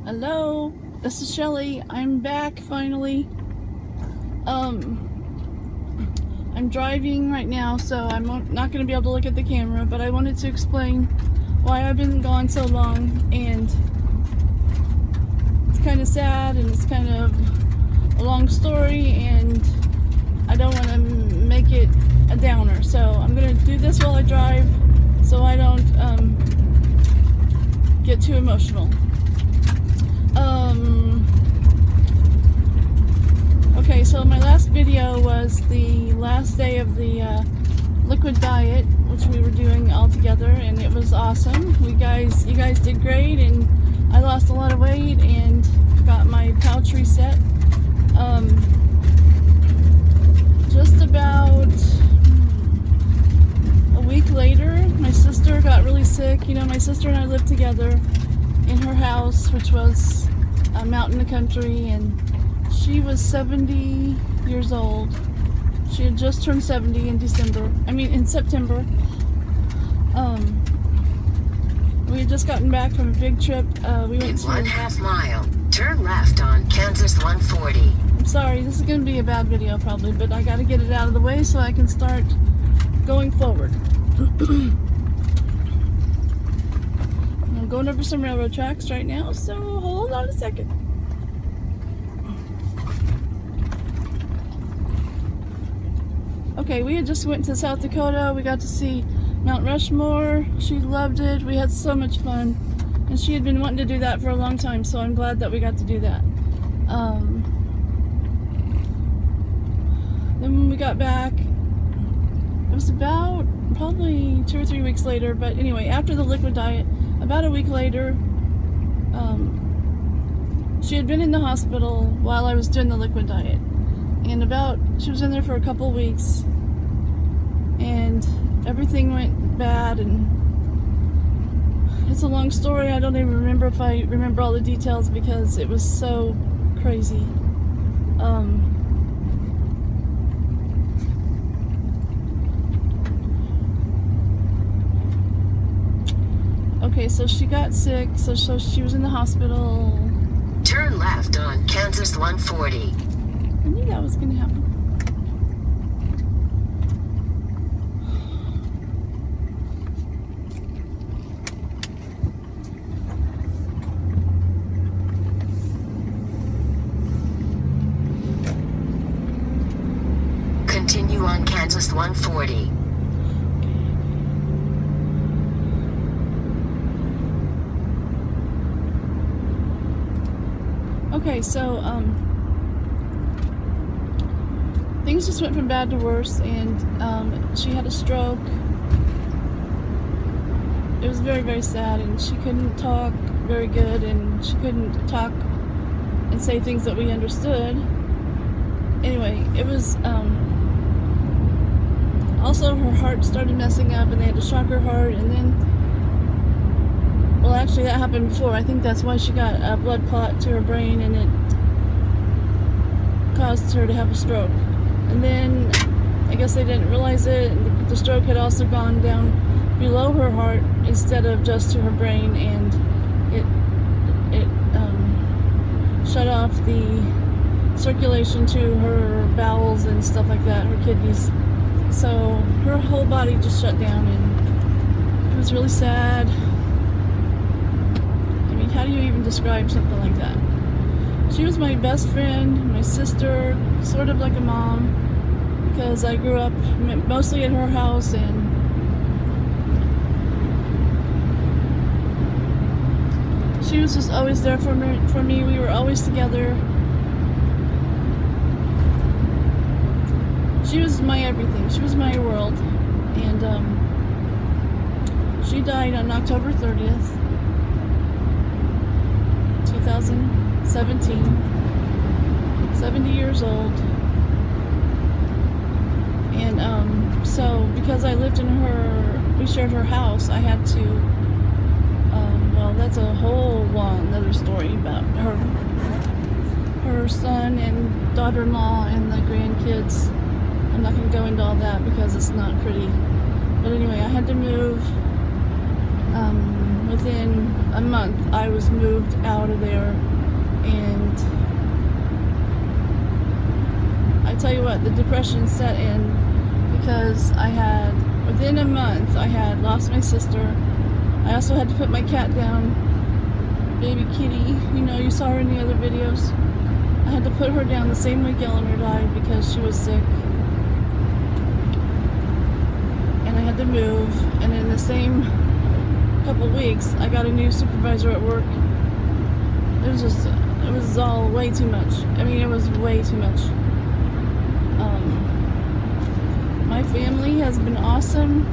Hello, this is Shelly. I'm back finally. I'm driving right now, so I'm not going to be able to look at the camera, but I wanted to explain why I've been gone so long, and it's kind of sad, and it's kind of a long story, and I don't want to make it a downer, so I'm going to do this while I drive so I don't get too emotional. Okay, so my last video was the last day of the liquid diet, which we were doing all together, and it was awesome. You guys did great, and I lost a lot of weight and got my pouch reset. Just about a week later, my sister got really sick. You know, my sister and I lived together in her house, which was out in the country, and she was 70 years old. She had just turned 70 in September. We had just gotten back from a big trip. We went to 1/2 mile. Turn left on Kansas 140. I'm sorry, this is going to be a bad video probably, but I got to get it out of the way so I can start going forward. I'm going over some railroad tracks right now, so hold on a second. Okay, we had just went to South Dakota. We got to see Mount Rushmore. She loved it. We had so much fun. And she had been wanting to do that for a long time, so I'm glad that we got to do that. Then when we got back, it was about probably 2 or 3 weeks later, but anyway, after the liquid diet, about a week later, she had been in the hospital while I was doing the liquid diet. And she was in there for a couple weeks, and everything went bad, and it's a long story. I don't even remember if I remember all the details because it was so crazy. Okay, so she got sick, so she was in the hospital. Turn left on Kansas 140. I knew that was going to happen. Continue on Kansas 140. Okay, so things just went from bad to worse, and she had a stroke. It was very, very sad, and she couldn't talk very good, and she couldn't talk and say things that we understood. Anyway, it was also her heart started messing up, and they had to shock her heart, and then, well, actually that happened before. I think that's why she got a blood clot to her brain, and it caused her to have a stroke. And then I guess they didn't realize it, and the stroke had also gone down below her heart instead of just to her brain, and it shut off the circulation to her bowels and stuff like that, her kidneys. So her whole body just shut down, and it was really sad. I mean, how do you even describe something like that? She was my best friend, my sister, sort of like a mom, because I grew up mostly at her house, and she was just always there for me. We were always together. She was my everything. She was my world. And she died on October 30th, 2017. 70 years old. And so because I lived we shared her house, I had to, well, that's a whole another story about her son and daughter-in-law and the grandkids. I'm not going to go into all that because it's not pretty. But anyway, I had to move within a month, I was moved out of there. And I tell you what, the depression set in because within a month, I had lost my sister. I also had to put my cat down, baby Kitty. You saw her in the other videos. I had to put her down the same week Eleanor died because she was sick. And I had to move. And in the same couple weeks, I got a new supervisor at work. It was all way too much. I mean, it was way too much. My family has been awesome.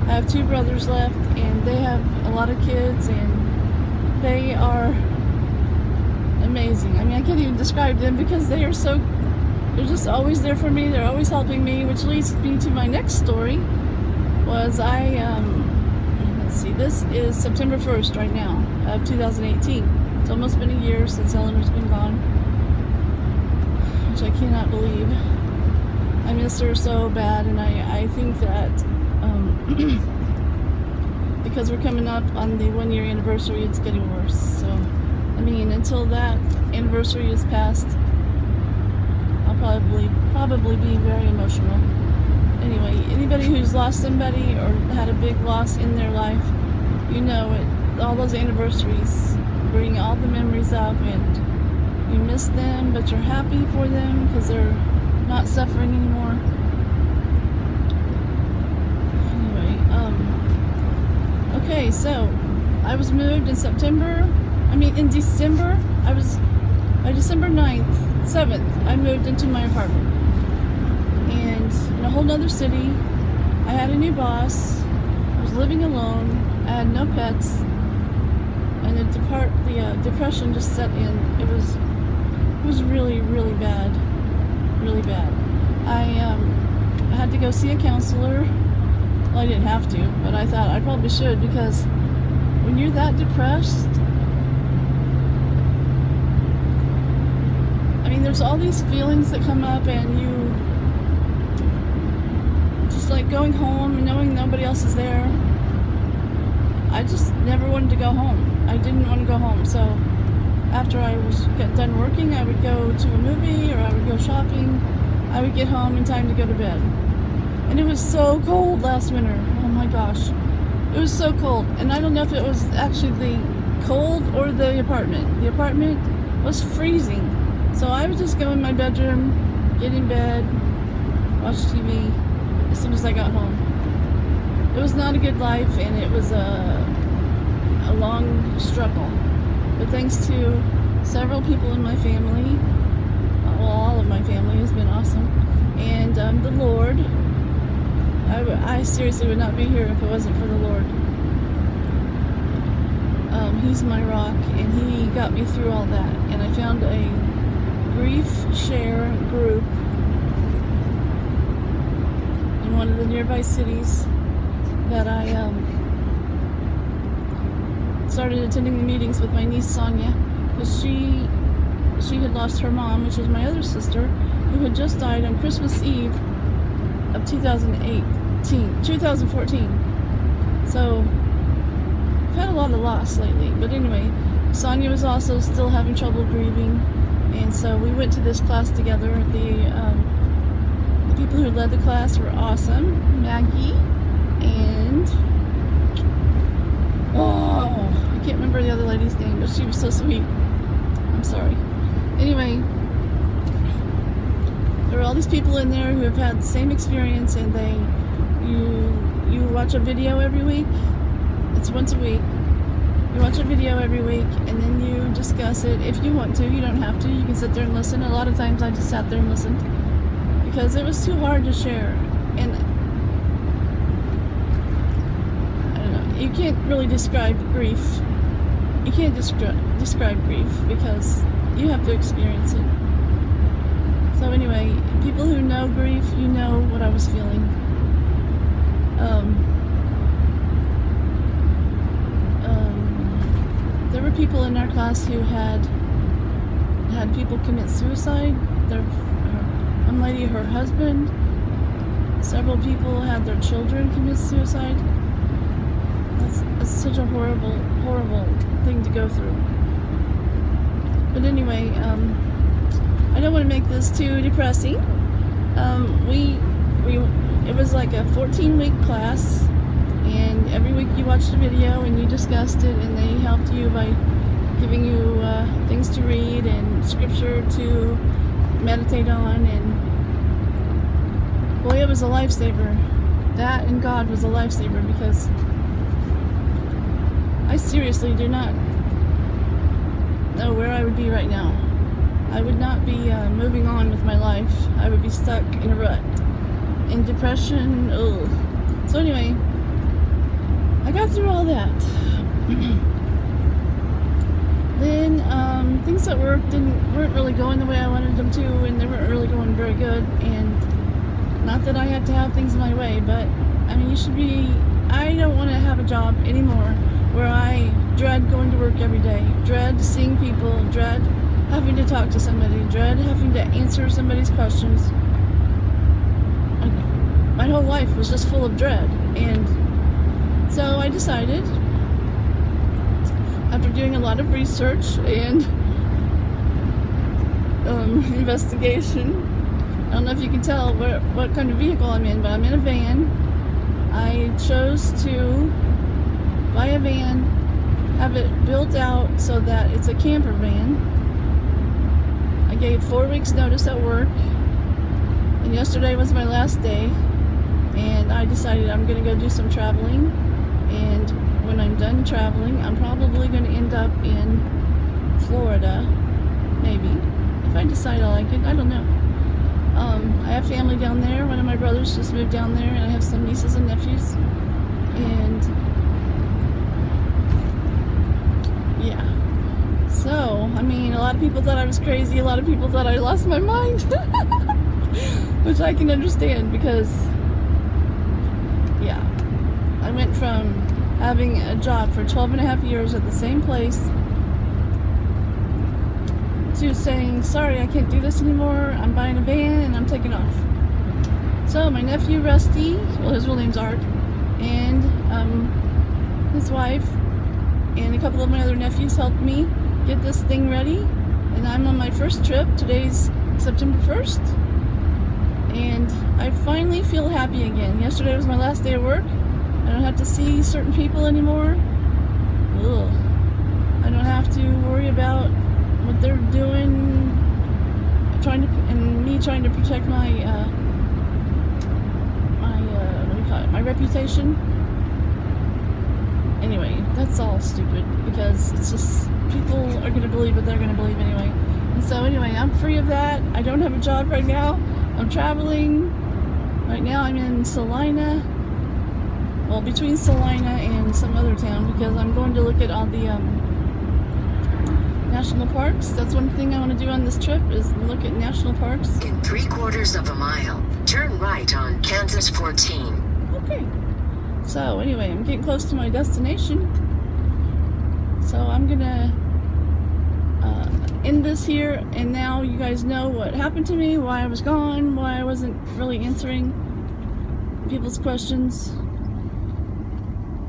I have 2 brothers left, and they have a lot of kids, and they are amazing. I mean, I can't even describe them because they're just always there for me. They're always helping me, which leads me to my next story. Let's see, this is September 1st right now of 2018. It's almost been a year since Eleanor's been gone, which I cannot believe. I miss her so bad, and I think that because we're coming up on the 1-year anniversary, it's getting worse. So, I mean, until that anniversary is passed, I'll probably be very emotional. Anyway, anybody who's lost somebody or had a big loss in their life, all those anniversaries bring all the memories up, and you miss them, but you're happy for them because they're not suffering anymore. Anyway, okay, so I was moved in in December. By December 7th, I moved into my apartment. And in a whole nother city, I had a new boss. I was living alone. I had no pets. And the depression just set in. It was really, really bad. Really bad. I had to go see a counselor. Well, I didn't have to, but I thought I probably should, because when you're that depressed, I mean, there's all these feelings that come up, and you just like going home and knowing nobody else is there. I just never wanted to go home. I didn't want to go home. So after I got done working, I would go to a movie or I would go shopping. I would get home in time to go to bed. And it was so cold last winter. Oh my gosh. It was so cold. And I don't know if it was actually the cold or the apartment. The apartment was freezing. So I would just go in my bedroom, get in bed, watch TV as soon as I got home. It was not a good life, and it was a long struggle. But thanks to several people in my family, well, all of my family has been awesome, and the Lord, I seriously would not be here if it wasn't for the Lord. He's my rock, and He got me through all that. And I found a grief share group in one of the nearby cities that I started attending the meetings with my niece Sonia, because she had lost her mom, which was my other sister, who had just died on Christmas Eve of 2014. So I've had a lot of loss lately. But anyway, Sonia was also still having trouble grieving, and so we went to this class together. The people who led the class were awesome. Maggie and I can't remember the other lady's name, but she was so sweet. I'm sorry. Anyway, there were all these people in there who have had the same experience, and you watch a video every week. It's once a week. You watch a video every week, and then you discuss it if you want to. You don't have to. You can sit there and listen. A lot of times I just sat there and listened because it was too hard to share. And I don't know. You can't really describe grief. You can't describe grief because you have to experience it. So anyway, people who know grief, you know what I was feeling. There were people in our class who had people commit suicide. One lady, her husband. Several people had their children commit suicide. That's such a horrible, horrible thing to go through. But anyway, I don't want to make this too depressing. It was like a 14-week class, and every week you watched a video and you discussed it, and they helped you by giving you things to read and scripture to meditate on, and boy, it was a lifesaver. That and God was a lifesaver, because I seriously do not know where I would be right now. I would not be moving on with my life. I would be stuck in a rut, in depression. Ugh. So anyway, I got through all that. Then things at work weren't really going the way I wanted them to, and they weren't really going very good. And not that I had to have things my way, but I mean, I don't want to have a job anymore where I dread going to work every day, dread seeing people, dread having to talk to somebody, dread having to answer somebody's questions. My whole life was just full of dread. And so I decided, after doing a lot of research and investigation, I don't know if you can tell what kind of vehicle I'm in, but I'm in a van. I chose to buy a van, have it built out so that it's a camper van. I gave 4 weeks notice at work, and yesterday was my last day, and I decided I'm going to go do some traveling. And when I'm done traveling, I'm probably going to end up in Florida, maybe, if I decide I like it. I don't know. I have family down there. One of my brothers just moved down there, and I have some nieces and nephews. And yeah. So, I mean, a lot of people thought I was crazy. A lot of people thought I lost my mind. Which I can understand, because yeah, I went from having a job for 12 and a half years at the same place to saying, sorry, I can't do this anymore, I'm buying a van and I'm taking off. So my nephew Rusty, well, his real name's Art, and his wife and a couple of my other nephews helped me get this thing ready, and I'm on my first trip. Today's September 1st, and I finally feel happy again. Yesterday was my last day of work. I don't have to see certain people anymore. Ugh. I don't have to worry about what they're doing, trying to protect my my reputation. Anyway, that's all stupid, because it's just, people are going to believe what they're going to believe anyway. And so anyway, I'm free of that. I don't have a job right now. I'm traveling. Right now I'm in Salina. Well, between Salina and some other town, because I'm going to look at all the national parks. That's one thing I want to do on this trip, is look at national parks. In 3/4 of a mile, turn right on Kansas 14. Okay. So anyway, I'm getting close to my destination. So I'm gonna end this here, and now you guys know what happened to me, why I was gone, why I wasn't really answering people's questions.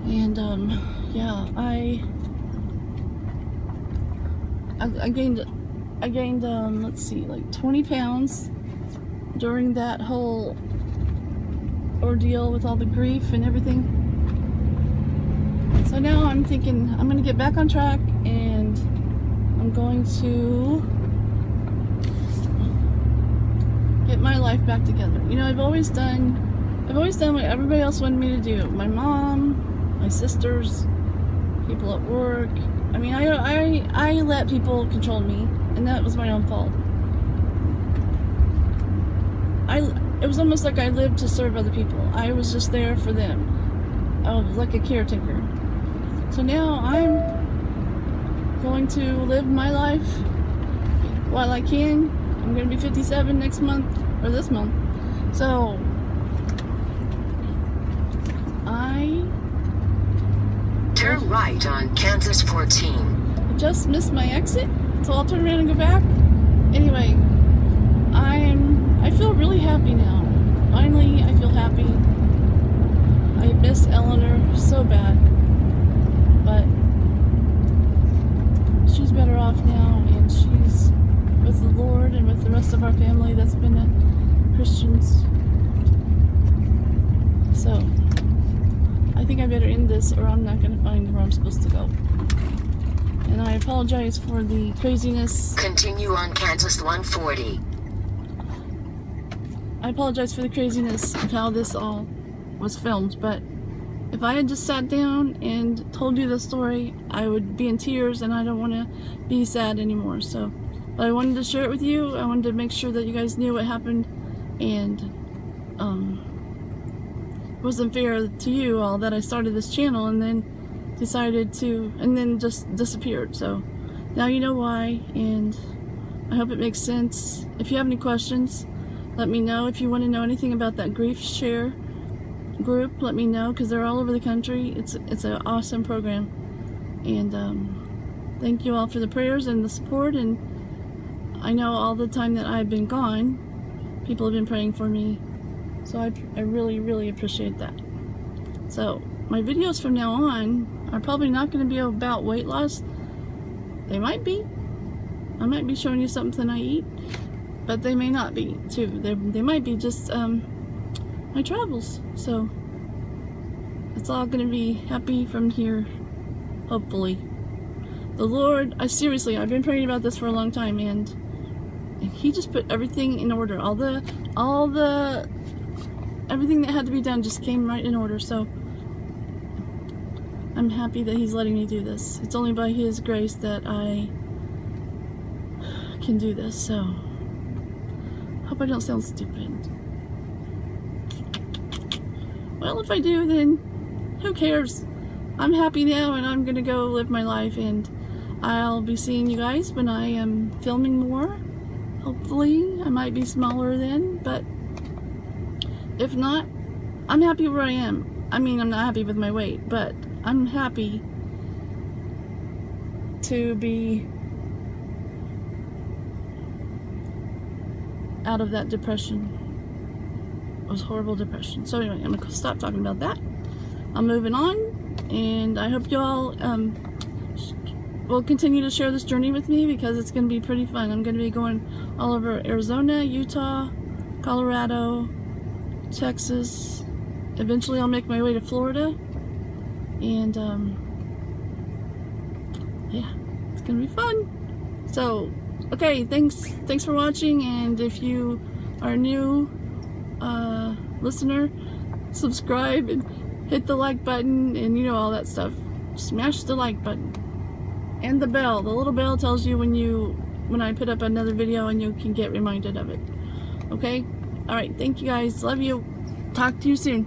And yeah, I gained let's see, like 20 pounds during that whole ordeal with all the grief and everything. So now I'm thinking I'm going to get back on track, and I'm going to get my life back together. You know, I've always done what everybody else wanted me to do. My mom, my sisters, people at work. I mean, I let people control me, and that was my own fault. It was almost like I lived to serve other people. I was just there for them. I was like a caretaker. So now I'm going to live my life while I can. I'm going to be 57 next month, or this month. So Turn right on Kansas 14. Just missed my exit, so I'll turn around and go back. Anyway, I feel really happy now. Finally, I feel happy. I miss Eleanor so bad. but she's better off now, and she's with the Lord and with the rest of our family that's been Christians. So I think I better end this, or I'm not going to find where I'm supposed to go. And I apologize for the craziness. Continue on Kansas 140. I apologize for the craziness of how this all was filmed, but if I had just sat down and told you the story, I would be in tears, and I don't want to be sad anymore. So, but I wanted to share it with you. I wanted to make sure that you guys knew what happened, and it wasn't fair to you all that I started this channel and then decided to, and then just disappeared. So now you know why, and I hope it makes sense. If you have any questions, let me know. If you want to know anything about that Grief Share group, let me know, because they're all over the country. It's an awesome program, and thank you all for the prayers and the support. And I know all the time that I've been gone, people have been praying for me, so I really, really appreciate that. So my videos from now on are probably not going to be about weight loss. They might be. I might be showing you something I eat, but they may not be too. They might be just my travels. So it's all going to be happy from here, hopefully. The Lord, I've been praying about this for a long time, and He just put everything in order. Everything that had to be done just came right in order. So I'm happy that He's letting me do this. It's only by His grace that I can do this. So hope I don't sound stupid. Well, if I do, then who cares? I'm happy now, and I'm gonna go live my life, and I'll be seeing you guys when I am filming more. Hopefully I might be smaller then, but if not, I'm happy where I am. I mean, I'm not happy with my weight, but I'm happy to be out of that depression. It was horrible depression. So anyway, I'm gonna stop talking about that. I'm moving on, and I hope you all will continue to share this journey with me, because it's gonna be pretty fun. I'm gonna be going all over Arizona, Utah, Colorado, Texas. Eventually I'll make my way to Florida, and yeah, it's gonna be fun. So okay, thanks for watching, and if you are a new listener, subscribe and hit the like button, and you know, all that stuff. Smash the like button and the bell. The little bell tells you when I put up another video, and you can get reminded of it. Okay? Alright, thank you guys. Love you. Talk to you soon.